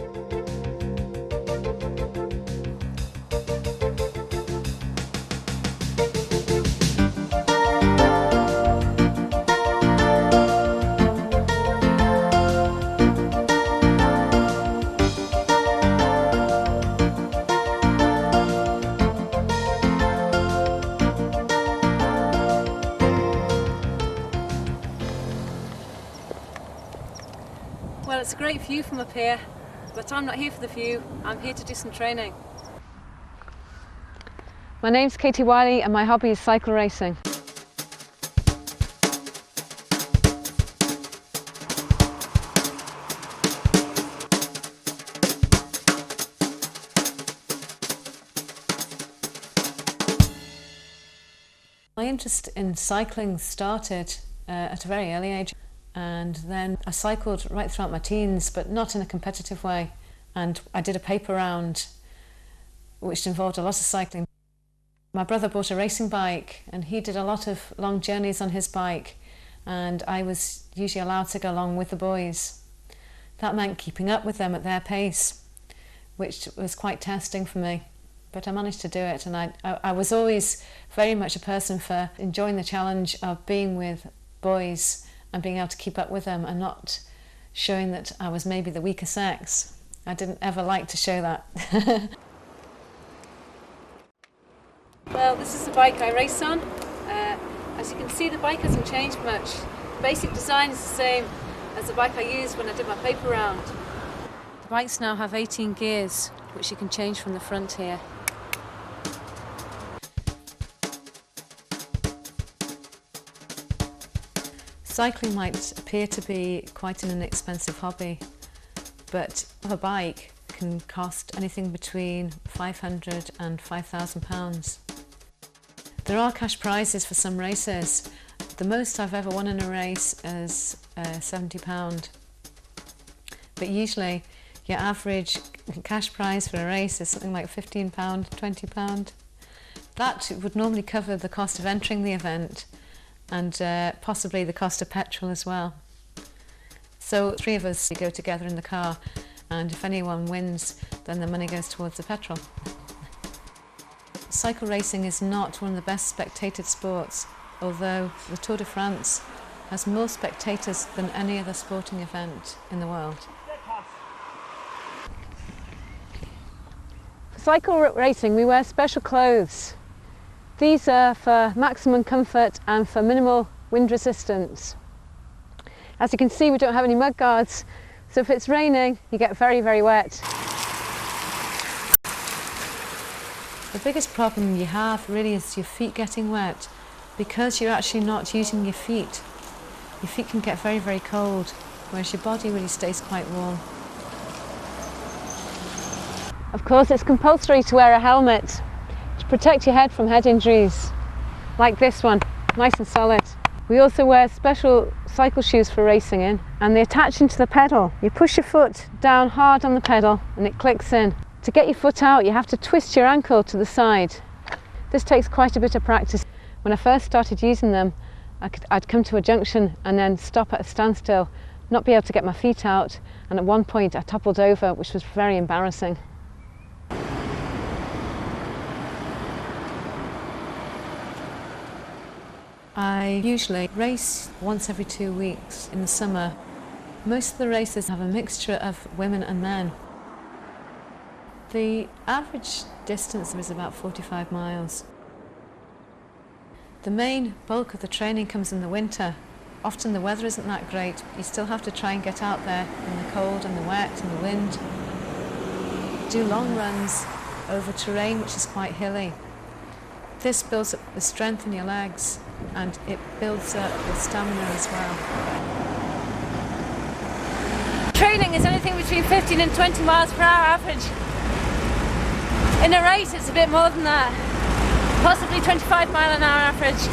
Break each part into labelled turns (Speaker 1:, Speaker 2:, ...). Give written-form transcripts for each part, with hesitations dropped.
Speaker 1: Well, it's a great view from up here, but I'm not here for the view, I'm here to do some training. My name's Katie Wiley and my hobby is cycle racing. My interest in cycling started at a very early age. And then I cycled right throughout my teens, but not in a competitive way. And I did a paper round, which involved a lot of cycling. My brother bought a racing bike, and he did a lot of long journeys on his bike, and I was usually allowed to go along with the boys. That meant keeping up with them at their pace, which was quite testing for me. But I managed to do it, and I was always very much a person for enjoying the challenge of being with boys and being able to keep up with them and not showing that I was maybe the weaker sex. I didn't ever like to show that. Well, this is the bike I race on. As you can see, the bike hasn't changed much. The basic design is the same as the bike I used when I did my paper round. The bikes now have 18 gears, which you can change from the front here. Cycling might appear to be quite an inexpensive hobby, but a bike can cost anything between £500 and £5,000. There are cash prizes for some races. The most I've ever won in a race is £70. But usually your average cash prize for a race is something like £15, £20. That would normally cover the cost of entering the event, and possibly the cost of petrol as well. So 3 of us go together in the car, and if anyone wins, then the money goes towards the petrol. Cycle racing is not one of the best spectated sports, although the Tour de France has more spectators than any other sporting event in the world. For cycle racing, we wear special clothes. These are for maximum comfort and for minimal wind resistance. As you can see, we don't have any mud guards, so if it's raining, you get very, very wet. The biggest problem you have really is your feet getting wet, because you're actually not using your feet. Your feet can get very, very cold, whereas your body really stays quite warm. Of course, it's compulsory to wear a helmet to protect your head from head injuries, like this one, nice and solid. We also wear special cycle shoes for racing in, and they attach into the pedal. You push your foot down hard on the pedal and it clicks in. To get your foot out, you have to twist your ankle to the side. This takes quite a bit of practice. When I first started using them, I'd come to a junction and then stop at a standstill, not be able to get my feet out, and at one point I toppled over, which was very embarrassing. I usually race once every 2 weeks in the summer. Most of the races have a mixture of women and men. The average distance is about 45 miles. The main bulk of the training comes in the winter. Often the weather isn't that great. You still have to try and get out there in the cold and the wet and the wind. Do long runs over terrain which is quite hilly. This builds up the strength in your legs, and it builds up your stamina as well. Training is anything between 15 and 20 miles per hour average. In a race it's a bit more than that, possibly 25 mile an hour average.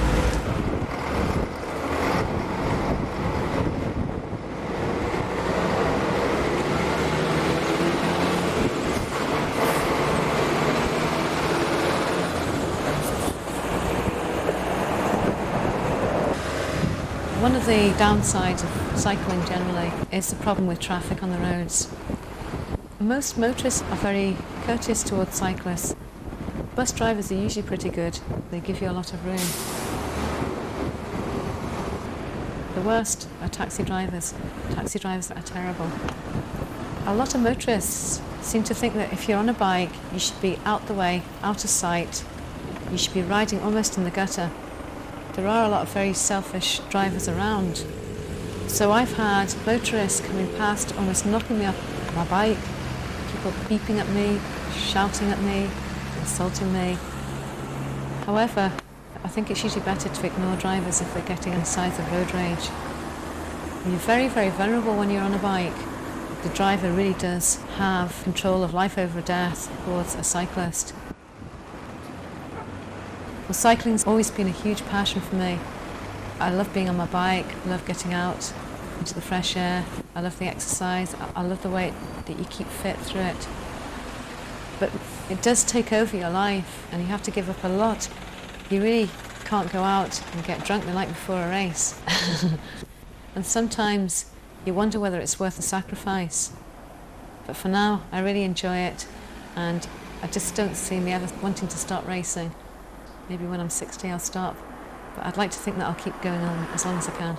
Speaker 1: One of the downsides of cycling generally is the problem with traffic on the roads. Most motorists are very courteous towards cyclists. Bus drivers are usually pretty good. They give you a lot of room. The worst are taxi drivers. Taxi drivers are terrible. A lot of motorists seem to think that if you're on a bike, you should be out the way, out of sight. You should be riding almost in the gutter. There are a lot of very selfish drivers around. So I've had motorists coming past almost knocking me off my bike, people beeping at me, shouting at me, insulting me. However, I think it's usually better to ignore drivers if they're getting on signs of road rage. You're very, very vulnerable when you're on a bike. The driver really does have control of life over death towards a cyclist. Well, cycling's always been a huge passion for me. I love being on my bike, I love getting out into the fresh air, I love the exercise, I love the way that you keep fit through it. But it does take over your life and you have to give up a lot. You really can't go out and get drunk the night before a race. And sometimes you wonder whether it's worth the sacrifice. But for now, I really enjoy it and I just don't see me ever wanting to stop racing. Maybe when I'm 60 I'll stop, but I'd like to think that I'll keep going on as long as I can.